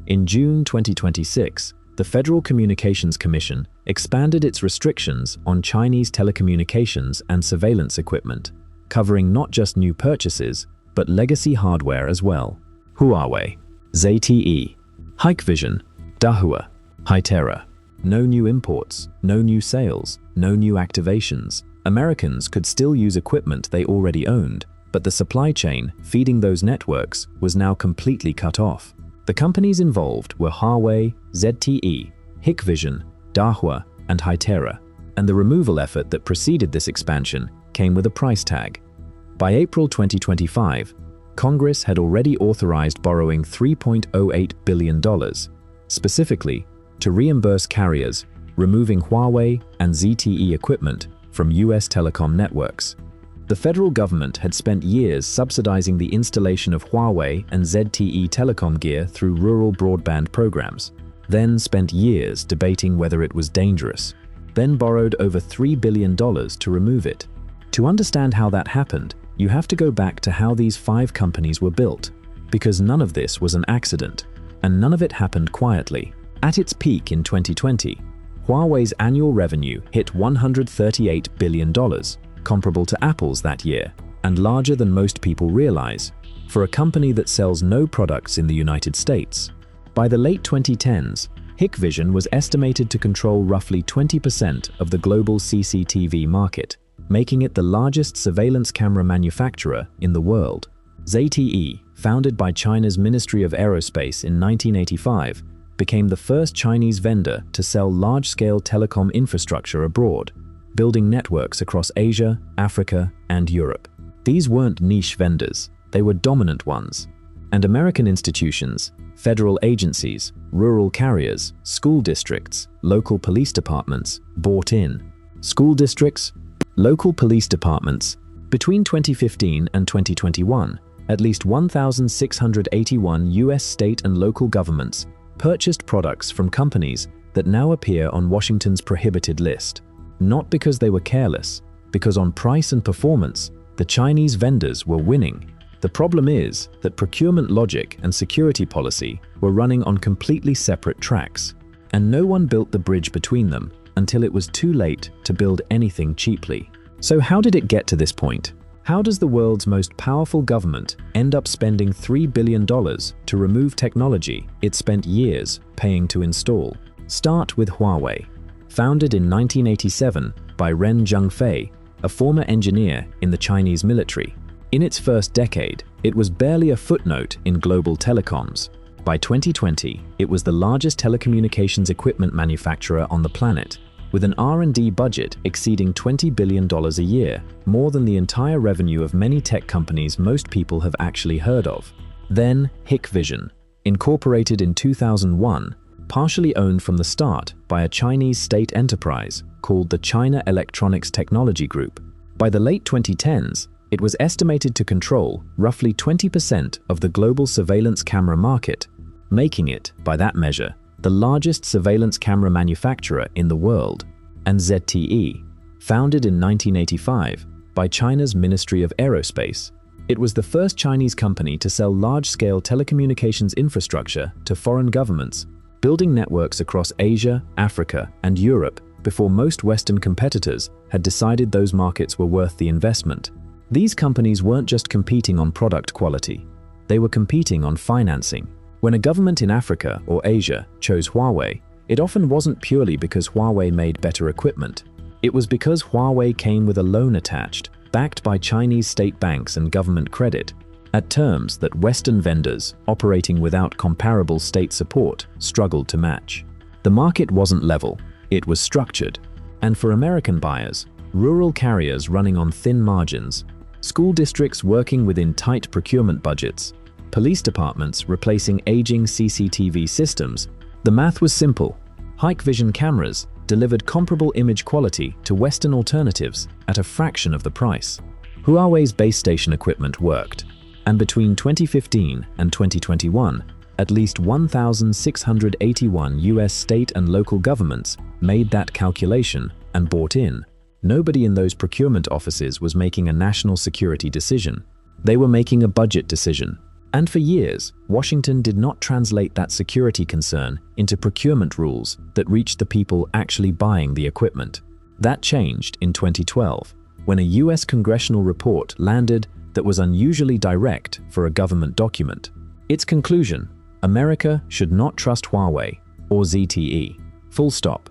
In June 2026, the Federal Communications Commission expanded its restrictions on Chinese telecommunications and surveillance equipment, covering not just new purchases, but legacy hardware as well. Huawei, ZTE, Hikvision, Dahua, Hytera. No new imports, no new sales, no new activations. Americans could still use equipment they already owned, but the supply chain feeding those networks was now completely cut off. The companies involved were Huawei, ZTE, Hikvision, Dahua, and Hytera, and the removal effort that preceded this expansion came with a price tag. By April 2025, Congress had already authorized borrowing $3.08 billion, specifically to reimburse carriers removing Huawei and ZTE equipment from US telecom networks. The federal government had spent years subsidizing the installation of Huawei and ZTE telecom gear through rural broadband programs, then spent years debating whether it was dangerous, then borrowed over $3 billion to remove it. To understand how that happened, you have to go back to how these 5 companies were built, because none of this was an accident, and none of it happened quietly. At its peak in 2020, Huawei's annual revenue hit $138 billion, comparable to Apple's that year, and larger than most people realize, for a company that sells no products in the United States. By the late 2010s, Hikvision was estimated to control roughly 20% of the global CCTV market, making it the largest surveillance camera manufacturer in the world. ZTE, founded by China's Ministry of Aerospace in 1985, became the first Chinese vendor to sell large-scale telecom infrastructure abroad, building networks across Asia, Africa, and Europe. These weren't niche vendors, they were dominant ones. And American institutions, federal agencies, rural carriers, school districts, local police departments bought in. School districts, local police departments. Between 2015 and 2021, at least 1,681 US state and local governments purchased products from companies that now appear on Washington's prohibited list. Not because they were careless, because on price and performance, the Chinese vendors were winning. The problem is that procurement logic and security policy were running on completely separate tracks, and no one built the bridge between them until it was too late to build anything cheaply. So how did it get to this point? How does the world's most powerful government end up spending $3 billion to remove technology it spent years paying to install? Start with Huawei. Founded in 1987 by Ren Zhengfei, a former engineer in the Chinese military. In its first decade, it was barely a footnote in global telecoms. By 2020, it was the largest telecommunications equipment manufacturer on the planet, with an R&D budget exceeding $20 billion a year, more than the entire revenue of many tech companies most people have actually heard of. Then Hikvision, incorporated in 2001, partially owned from the start by a Chinese state enterprise called the China Electronics Technology Group. By the late 2010s, it was estimated to control roughly 20% of the global surveillance camera market, making it, by that measure, the largest surveillance camera manufacturer in the world. And ZTE, founded in 1985 by China's Ministry of Aerospace, it was the first Chinese company to sell large-scale telecommunications infrastructure to foreign governments, building networks across Asia, Africa, and Europe before most Western competitors had decided those markets were worth the investment. These companies weren't just competing on product quality, they were competing on financing. When a government in Africa or Asia chose Huawei, it often wasn't purely because Huawei made better equipment. It was because Huawei came with a loan attached, backed by Chinese state banks and government credit, at terms that Western vendors operating without comparable state support struggled to match. The market wasn't level, it was structured. And for American buyers, rural carriers running on thin margins, school districts working within tight procurement budgets, police departments replacing aging CCTV systems, the math was simple. Hikvision cameras delivered comparable image quality to Western alternatives at a fraction of the price. Huawei's base station equipment worked, and between 2015 and 2021, at least 1,681 US state and local governments made that calculation and bought in. Nobody in those procurement offices was making a national security decision. They were making a budget decision. And for years, Washington did not translate that security concern into procurement rules that reached the people actually buying the equipment. That changed in 2012, when a US congressional report landed that was unusually direct for a government document. Its conclusion: America should not trust Huawei or ZTE. Full stop.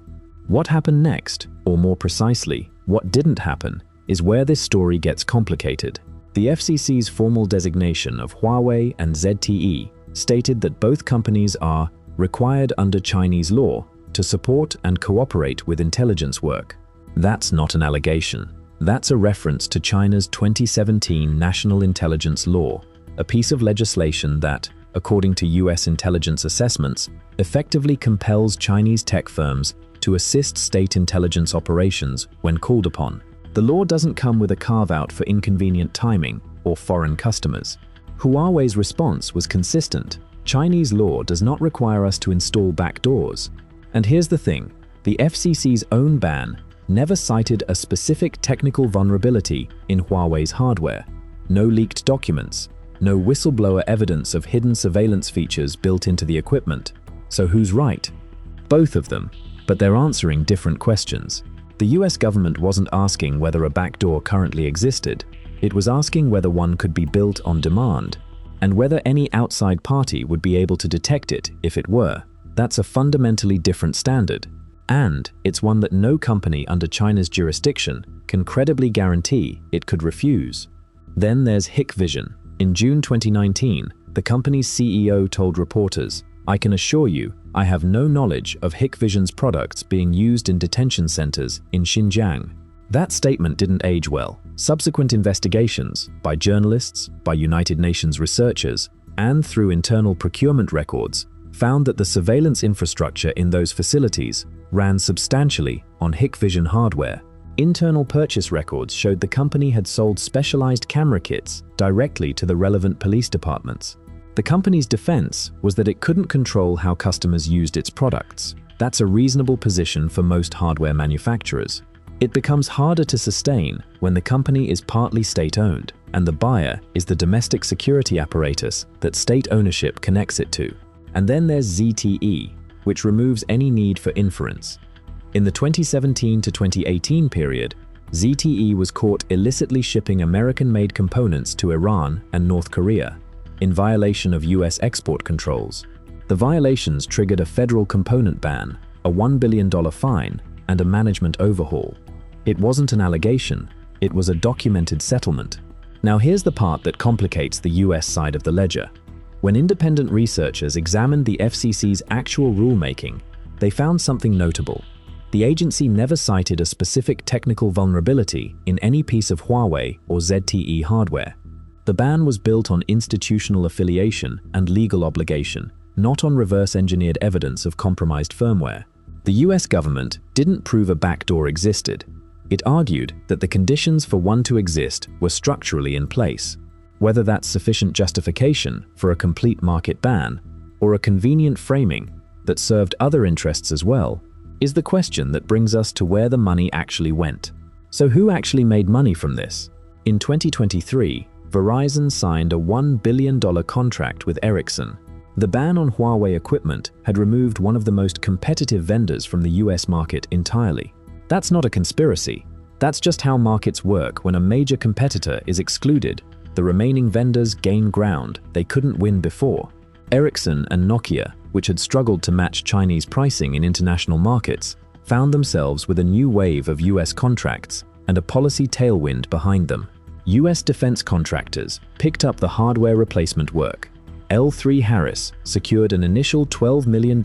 What happened next, or more precisely, what didn't happen, is where this story gets complicated. The FCC's formal designation of Huawei and ZTE stated that both companies are required under Chinese law to support and cooperate with intelligence work. That's not an allegation. That's a reference to China's 2017 National Intelligence Law, a piece of legislation that, according to US intelligence assessments, effectively compels Chinese tech firms to assist state intelligence operations when called upon. The law doesn't come with a carve-out for inconvenient timing or foreign customers. Huawei's response was consistent. Chinese law does not require us to install backdoors. And here's the thing, the FCC's own ban never cited a specific technical vulnerability in Huawei's hardware. No leaked documents, no whistleblower evidence of hidden surveillance features built into the equipment. So who's right? Both of them, but they're answering different questions. The US government wasn't asking whether a backdoor currently existed. It was asking whether one could be built on demand, and whether any outside party would be able to detect it if it were. That's a fundamentally different standard. And it's one that no company under China's jurisdiction can credibly guarantee it could refuse. Then there's Hikvision. In June 2019, the company's CEO told reporters, "I can assure you, I have no knowledge of Hikvision's products being used in detention centers in Xinjiang." That statement didn't age well. Subsequent investigations by journalists, by United Nations researchers, and through internal procurement records found that the surveillance infrastructure in those facilities ran substantially on Hikvision hardware. Internal purchase records showed the company had sold specialized camera kits directly to the relevant police departments. The company's defense was that it couldn't control how customers used its products. That's a reasonable position for most hardware manufacturers. It becomes harder to sustain when the company is partly state-owned, and the buyer is the domestic security apparatus that state ownership connects it to. And then there's ZTE, which removes any need for inference. In the 2017 to 2018 period, ZTE was caught illicitly shipping American-made components to Iran and North Korea, in violation of US export controls. The violations triggered a federal component ban, a $1 billion fine, and a management overhaul. It wasn't an allegation, it was a documented settlement. Now here's the part that complicates the US side of the ledger. When independent researchers examined the FCC's actual rulemaking, they found something notable. The agency never cited a specific technical vulnerability in any piece of Huawei or ZTE hardware. The ban was built on institutional affiliation and legal obligation, not on reverse-engineered evidence of compromised firmware. The US government didn't prove a backdoor existed. It argued that the conditions for one to exist were structurally in place. Whether that's sufficient justification for a complete market ban, or a convenient framing that served other interests as well, is the question that brings us to where the money actually went. So who actually made money from this? In 2023, Verizon signed a $1 billion contract with Ericsson. The ban on Huawei equipment had removed one of the most competitive vendors from the US market entirely. That's not a conspiracy. That's just how markets work when a major competitor is excluded. The remaining vendors gain ground they couldn't win before. Ericsson and Nokia, which had struggled to match Chinese pricing in international markets, found themselves with a new wave of US contracts and a policy tailwind behind them. US defense contractors picked up the hardware replacement work. L3Harris secured an initial $12 million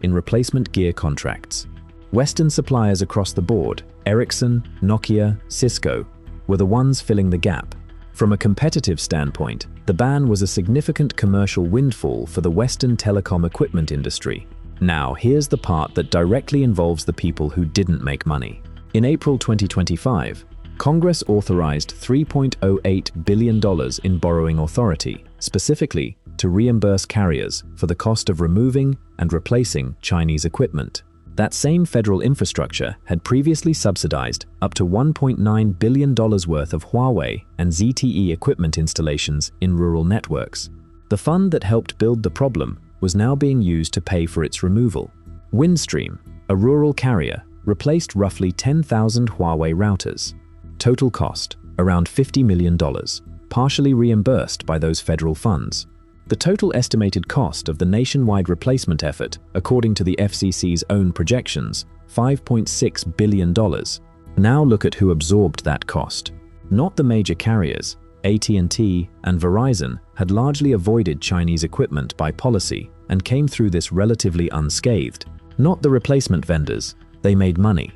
in replacement gear contracts. Western suppliers across the board, Ericsson, Nokia, Cisco, were the ones filling the gap. From a competitive standpoint, the ban was a significant commercial windfall for the Western telecom equipment industry. Now, here's the part that directly involves the people who didn't make money. In April 2025, Congress authorized $3.08 billion in borrowing authority, specifically to reimburse carriers for the cost of removing and replacing Chinese equipment. That same federal infrastructure had previously subsidized up to $1.9 billion worth of Huawei and ZTE equipment installations in rural networks. The fund that helped build the problem was now being used to pay for its removal. Windstream, a rural carrier, replaced roughly 10,000 Huawei routers. Total cost, around $50 million, partially reimbursed by those federal funds. The total estimated cost of the nationwide replacement effort, according to the FCC's own projections, $5.6 billion. Now look at who absorbed that cost. Not the major carriers. AT&T and Verizon had largely avoided Chinese equipment by policy and came through this relatively unscathed. Not the replacement vendors. They made money.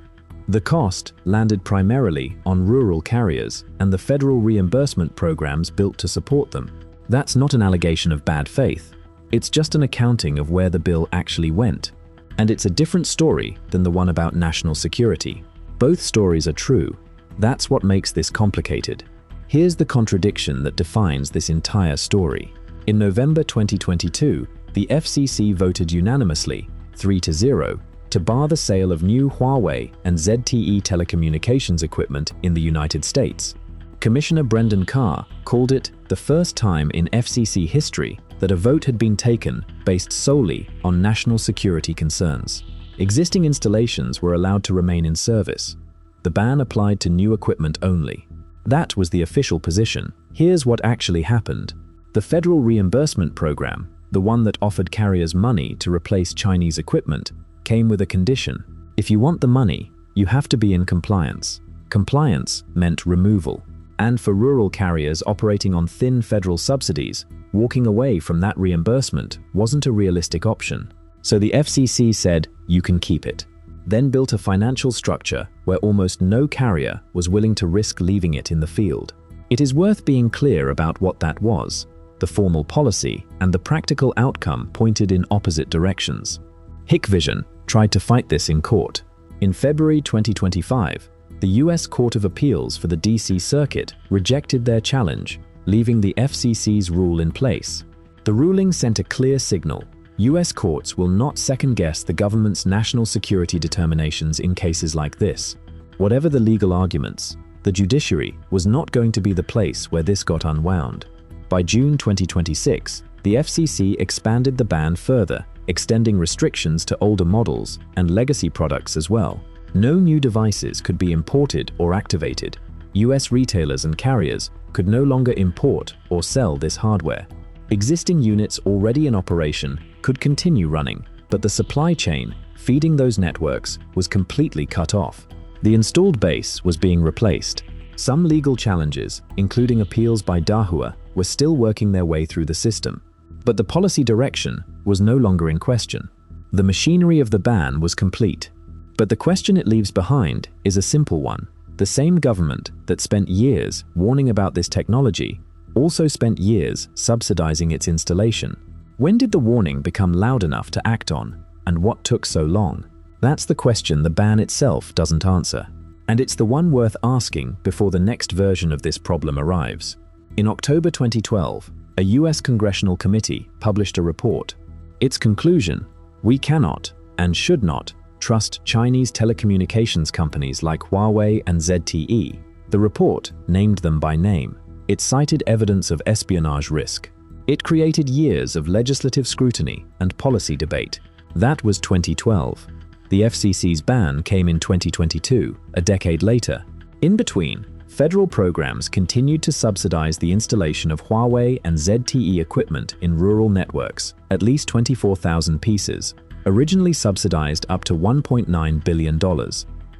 The cost landed primarily on rural carriers and the federal reimbursement programs built to support them. That's not an allegation of bad faith. It's just an accounting of where the bill actually went. And it's a different story than the one about national security. Both stories are true. That's what makes this complicated. Here's the contradiction that defines this entire story. In November 2022, the FCC voted unanimously, 3-0, to bar the sale of new Huawei and ZTE telecommunications equipment in the United States. Commissioner Brendan Carr called it the first time in FCC history that a vote had been taken based solely on national security concerns. Existing installations were allowed to remain in service. The ban applied to new equipment only. That was the official position. Here's what actually happened. The federal reimbursement program, the one that offered carriers money to replace Chinese equipment, came with a condition. If you want the money, you have to be in compliance. Compliance meant removal. And for rural carriers operating on thin federal subsidies, walking away from that reimbursement wasn't a realistic option. So the FCC said, you can keep it. Then built a financial structure where almost no carrier was willing to risk leaving it in the field. It is worth being clear about what that was. The formal policy and the practical outcome pointed in opposite directions. Hikvision tried to fight this in court. In February 2025, the US Court of Appeals for the DC Circuit rejected their challenge, leaving the FCC's rule in place. The ruling sent a clear signal. US courts will not second-guess the government's national security determinations in cases like this. Whatever the legal arguments, the judiciary was not going to be the place where this got unwound. By June 2026, the FCC expanded the ban further, extending restrictions to older models and legacy products as well. No new devices could be imported or activated. US retailers and carriers could no longer import or sell this hardware. Existing units already in operation could continue running, but the supply chain feeding those networks was completely cut off. The installed base was being replaced. Some legal challenges, including appeals by Dahua, were still working their way through the system. But the policy direction was no longer in question. The machinery of the ban was complete. But the question it leaves behind is a simple one. The same government that spent years warning about this technology also spent years subsidizing its installation. When did the warning become loud enough to act on, and what took so long? That's the question the ban itself doesn't answer. And it's the one worth asking before the next version of this problem arrives. In October 2012, a US congressional committee published a report. Its conclusion: we cannot and should not trust Chinese telecommunications companies like Huawei and ZTE. The report named them by name. It cited evidence of espionage risk. It created years of legislative scrutiny and policy debate. That was 2012. The FCC's ban came in 2022, a decade later. In between, federal programs continued to subsidize the installation of Huawei and ZTE equipment in rural networks, at least 24,000 pieces, originally subsidized up to $1.9 billion.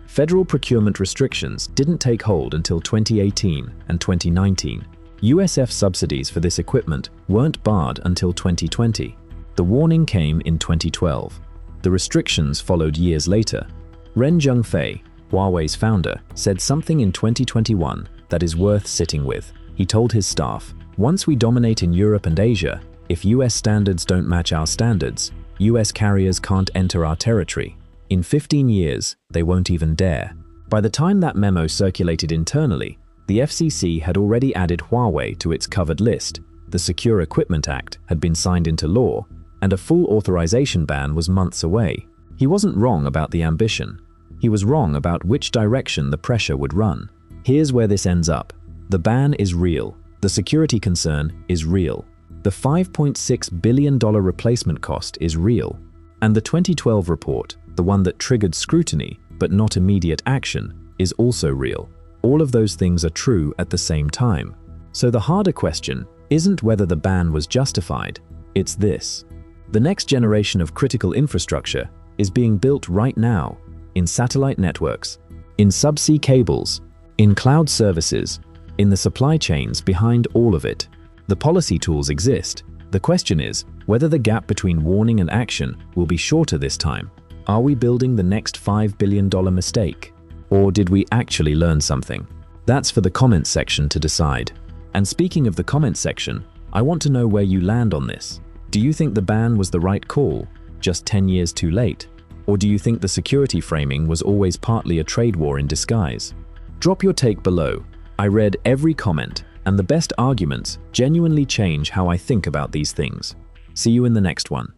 Federal procurement restrictions didn't take hold until 2018 and 2019. USF subsidies for this equipment weren't barred until 2020. The warning came in 2012. The restrictions followed years later. Ren Zhengfei, Huawei's founder, said something in 2021 that is worth sitting with. He told his staff, "Once we dominate in Europe and Asia, if US standards don't match our standards, US carriers can't enter our territory. In 15 years, they won't even dare." By the time that memo circulated internally, the FCC had already added Huawei to its covered list, the Secure Equipment Act had been signed into law, and a full authorization ban was months away. He wasn't wrong about the ambition. He was wrong about which direction the pressure would run. Here's where this ends up. The ban is real. The security concern is real. The $5.6 billion replacement cost is real. And the 2012 report, the one that triggered scrutiny but not immediate action, is also real. All of those things are true at the same time. So the harder question isn't whether the ban was justified, it's this. The next generation of critical infrastructure is being built right now in satellite networks, in subsea cables, in cloud services, in the supply chains behind all of it. The policy tools exist. The question is whether the gap between warning and action will be shorter this time. Are we building the next $5 billion mistake? Or did we actually learn something? That's for the comments section to decide. And speaking of the comments section, I want to know where you land on this. Do you think the ban was the right call, just 10 years too late? Or do you think the security framing was always partly a trade war in disguise? Drop your take below. I read every comment, and the best arguments genuinely change how I think about these things. See you in the next one.